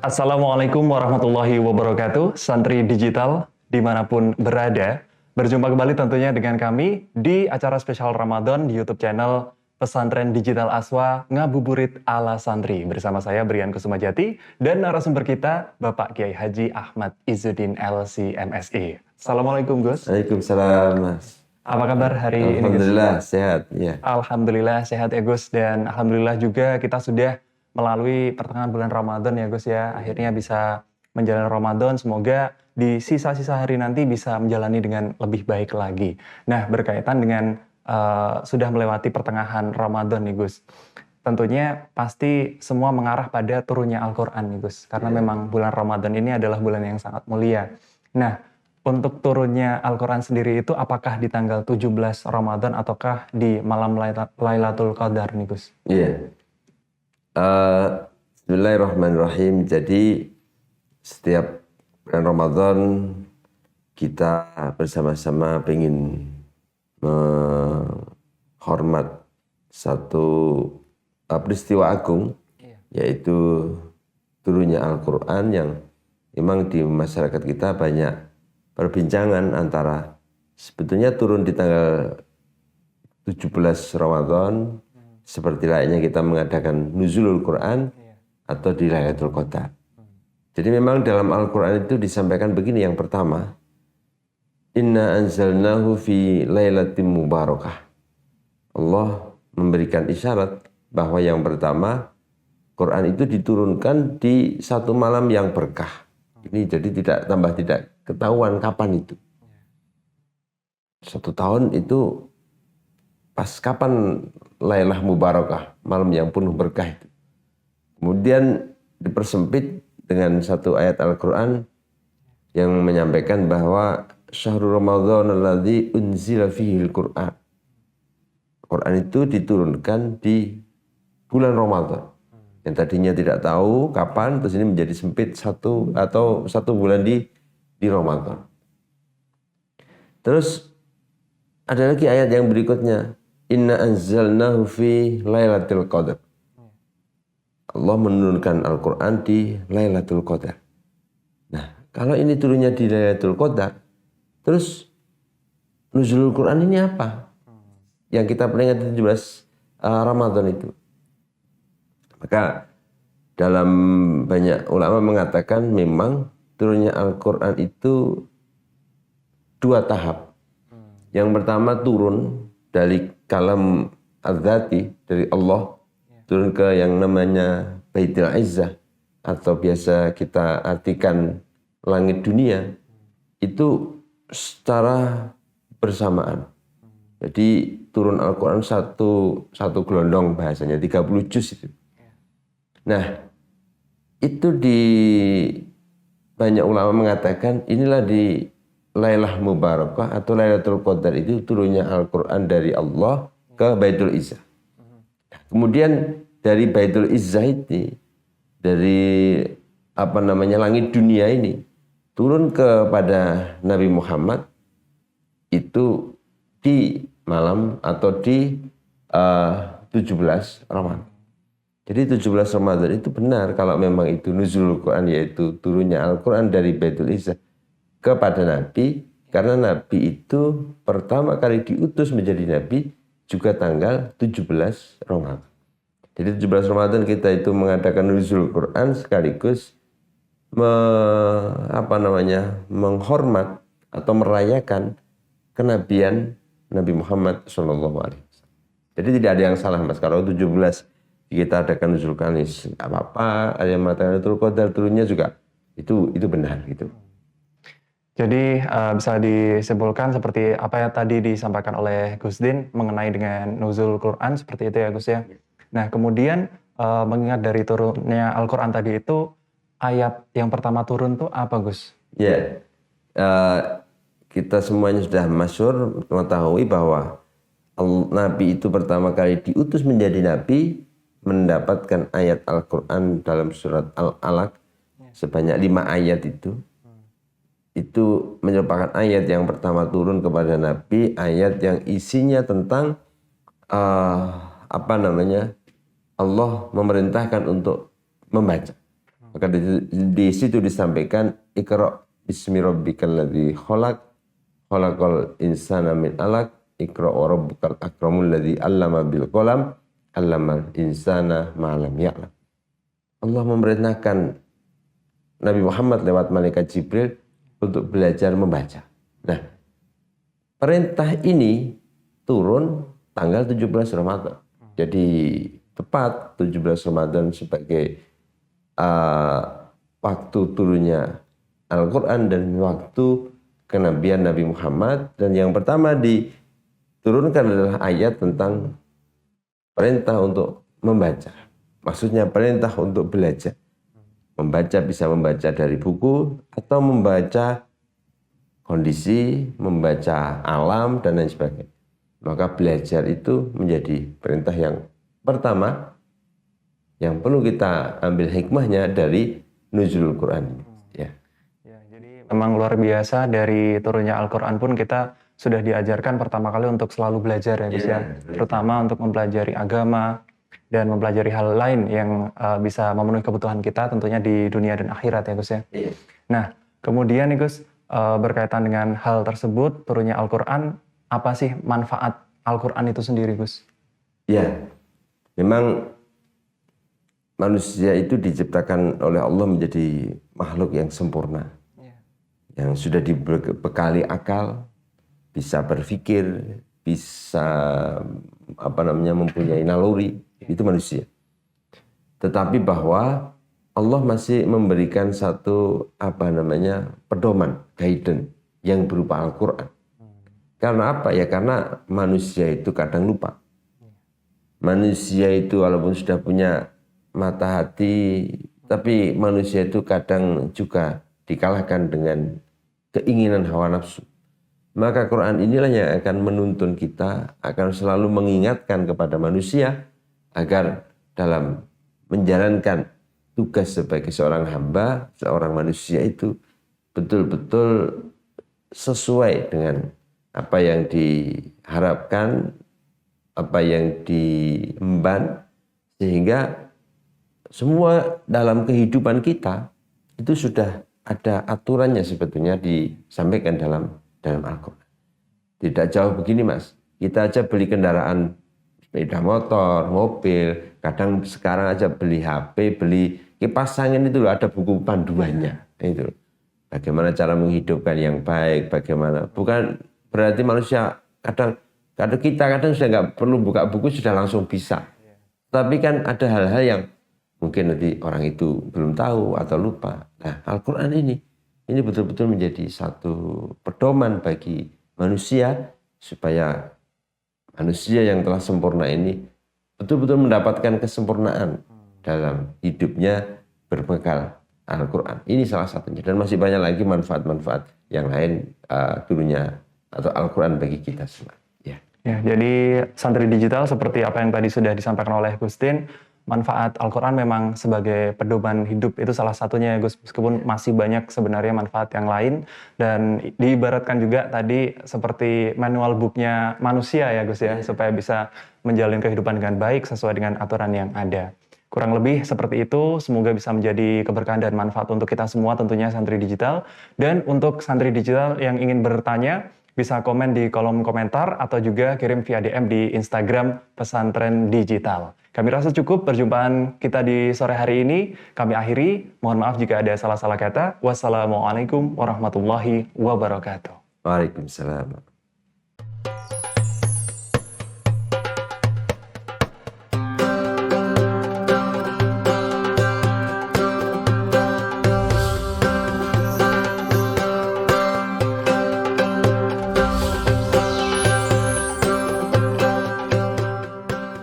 Assalamualaikum warahmatullahi wabarakatuh, santri digital dimanapun berada. Berjumpa kembali tentunya dengan kami di acara spesial Ramadan di YouTube channel Pesantren Digital Aswa Ngabuburit ala Santri. Bersama saya Brian Kusumajati dan narasumber kita Bapak Kiai Haji Ahmad Izzuddin LC MSI. Assalamualaikum Gus. Waalaikumsalam Mas. Apa kabar hari ini Gus? Alhamdulillah sehat ya. Alhamdulillah sehat ya Gus, dan alhamdulillah juga kita sudah melalui pertengahan bulan Ramadan ya Gus ya. Akhirnya bisa menjalani Ramadan, semoga di sisa-sisa hari nanti bisa menjalani dengan lebih baik lagi. Nah, berkaitan dengan sudah melewati pertengahan Ramadan nih Gus. Tentunya pasti semua mengarah pada turunnya Al-Quran nih Gus. Karena memang bulan Ramadan ini adalah bulan yang sangat mulia. Nah, untuk turunnya Al-Quran sendiri itu apakah di tanggal 17 Ramadan ataukah di malam Lailatul Qadar nih Gus? Iya. Bismillahirrahmanirrahim. Jadi setiap bulan Ramadan kita bersama-sama ingin menghormat satu peristiwa agung, yaitu turunnya Al-Quran yang memang di masyarakat kita banyak perbincangan antara sebetulnya turun di tanggal 17 Ramadan seperti layaknya kita mengadakan nuzulul Quran atau di Lailatul Qadar. Jadi memang dalam Al-Quran itu disampaikan begini, yang pertama, Inna anzalnahu fi lailatin mubarakah. Allah memberikan isyarat bahwa yang pertama, Quran itu diturunkan di satu malam yang berkah. Ini jadi tidak ketahuan kapan itu. Satu tahun itu pas kapan Lailah Mubarakah, malam yang penuh berkah itu. Kemudian dipersempit dengan satu ayat Al-Quran yang menyampaikan bahwa Syahrul Ramadan alladzi unzila fihil Quran. Quran itu diturunkan di bulan Ramadan. Yang tadinya tidak tahu kapan, terus ini menjadi sempit satu bulan di Ramadan. Terus ada lagi ayat yang berikutnya, Inna anzalnahu fi Lailatul Qadar. Allah menurunkan Al-Quran di Lailatul Qadar. Nah, kalau ini turunnya di Lailatul Qadar, terus nuzulul Quran ini apa? Yang kita peringati 17 Ramadan itu. Maka dalam banyak ulama mengatakan memang turunnya Al-Quran itu dua tahap. Yang pertama turun dari kalam az-zati, dari Allah, turun ke yang namanya Baitul Izzah, atau biasa kita artikan langit dunia, itu secara bersamaan. Jadi turun Al-Quran satu gelondong bahasanya, 30 juz itu. Nah, itu di banyak ulama mengatakan inilah di Lailah Mubarakah atau Lailatul Qadar itu turunnya Al-Quran dari Allah ke Baitul Izzah. Kemudian dari Baitul Izzah ini, dari langit dunia ini, turun kepada Nabi Muhammad itu di malam atau di 17 Ramadan. Jadi 17 Ramadan itu benar kalau memang itu nuzulul Quran, yaitu turunnya Al-Quran dari Baitul Izzah kepada Nabi, karena Nabi itu pertama kali diutus menjadi Nabi juga tanggal 17 Ramadan. Jadi 17 Ramadan kita itu mengadakan nuzul Quran sekaligus menghormat atau merayakan kenabian Nabi Muhammad SAW. Jadi tidak ada yang salah Mas, kalau 17 kita adakan nuzul Quran, nggak apa-apa. Ada yang mengatakan Lailatul Qadar turunnya juga itu benar gitu. Jadi bisa disimpulkan seperti apa yang tadi disampaikan oleh Gus Din mengenai dengan nuzul Quran, seperti itu ya Gus ya. Nah, kemudian mengingat dari turunnya Al-Quran tadi itu, ayat yang pertama turun tuh apa Gus? Ya, kita semuanya sudah masyhur mengetahui bahwa Nabi itu pertama kali diutus menjadi Nabi mendapatkan ayat Al-Quran dalam surat Al-Alaq sebanyak 5 ayat itu. Itu merupakan ayat yang pertama turun kepada Nabi, ayat yang isinya tentang Allah memerintahkan untuk membaca. Maka di situ disampaikan Iqra bismi rabbikal ladzi khalaq khalaqal insana min alaq Iqra wa rabbukal akramul ladzi 'allama bil qalam 'allamal insana ma lam ya'lam. Allah memerintahkan Nabi Muhammad lewat malaikat Jibril untuk belajar membaca. Nah, perintah ini turun tanggal 17 Ramadan. Jadi tepat 17 Ramadan sebagai waktu turunnya Al-Quran dan waktu kenabian Nabi Muhammad. Dan yang pertama diturunkan adalah ayat tentang perintah untuk membaca. Maksudnya perintah untuk belajar. Membaca bisa membaca dari buku atau membaca kondisi, membaca alam dan lain sebagainya. Maka belajar itu menjadi perintah yang pertama yang perlu kita ambil hikmahnya dari nuzulul Quran. Ya. Ya, jadi memang luar biasa dari turunnya Al-Quran pun kita sudah diajarkan pertama kali untuk selalu belajar ya Gus ya. Terutama untuk mempelajari agama dan mempelajari hal lain yang bisa memenuhi kebutuhan kita tentunya di dunia dan akhirat ya Gus ya. Nah, kemudian nih Gus, berkaitan dengan hal tersebut, turunnya Al-Quran, apa sih manfaat Al-Quran itu sendiri Gus? Ya, memang manusia itu diciptakan oleh Allah menjadi makhluk yang sempurna. Yang sudah dibekali akal, bisa berpikir, bisa mempunyai naluri, itu manusia. Tetapi bahwa Allah masih memberikan satu pedoman, guidance yang berupa Al-Quran. Karena apa? Ya karena manusia itu kadang lupa. Manusia itu walaupun sudah punya mata hati, tapi manusia itu kadang juga dikalahkan dengan keinginan hawa nafsu. Maka Quran inilah yang akan menuntun kita, akan selalu mengingatkan kepada manusia agar dalam menjalankan tugas sebagai seorang hamba, seorang manusia itu betul-betul sesuai dengan apa yang diharapkan, apa yang diemban, sehingga semua dalam kehidupan kita itu sudah ada aturannya sebetulnya disampaikan dalam Al-Quran. Tidak jauh begini Mas, kita aja beli kendaraan sepeda motor, mobil, kadang sekarang aja beli HP, beli kipas angin itu loh, ada buku panduannya. Itu bagaimana cara menghidupkan yang baik, bagaimana. Bukan berarti manusia kadang kita sudah nggak perlu buka buku sudah langsung bisa. Tapi kan ada hal-hal yang mungkin nanti orang itu belum tahu atau lupa. Nah, Al-Quran ini betul-betul menjadi satu pedoman bagi manusia supaya manusia yang telah sempurna ini betul-betul mendapatkan kesempurnaan dalam hidupnya berbekal Al-Quran. Ini salah satunya. Dan masih banyak lagi manfaat-manfaat yang lain turunnya atau Al-Quran bagi kita semua. Ya. Ya, jadi santri digital seperti apa yang tadi sudah disampaikan oleh Gustin, manfaat Al-Quran memang sebagai pedoman hidup itu salah satunya ya Gus, meskipun masih banyak sebenarnya manfaat yang lain, dan diibaratkan juga tadi seperti manual booknya manusia ya Gus ya, supaya bisa menjalin kehidupan dengan baik sesuai dengan aturan yang ada. Kurang lebih seperti itu, semoga bisa menjadi keberkahan dan manfaat untuk kita semua tentunya santri digital. Dan untuk santri digital yang ingin bertanya, bisa komen di kolom komentar atau juga kirim via DM di Instagram Pesantren Digital. Kami rasa cukup perjumpaan kita di sore hari ini. Kami akhiri. Mohon maaf jika ada salah-salah kata. Wassalamualaikum warahmatullahi wabarakatuh. Waalaikumsalam.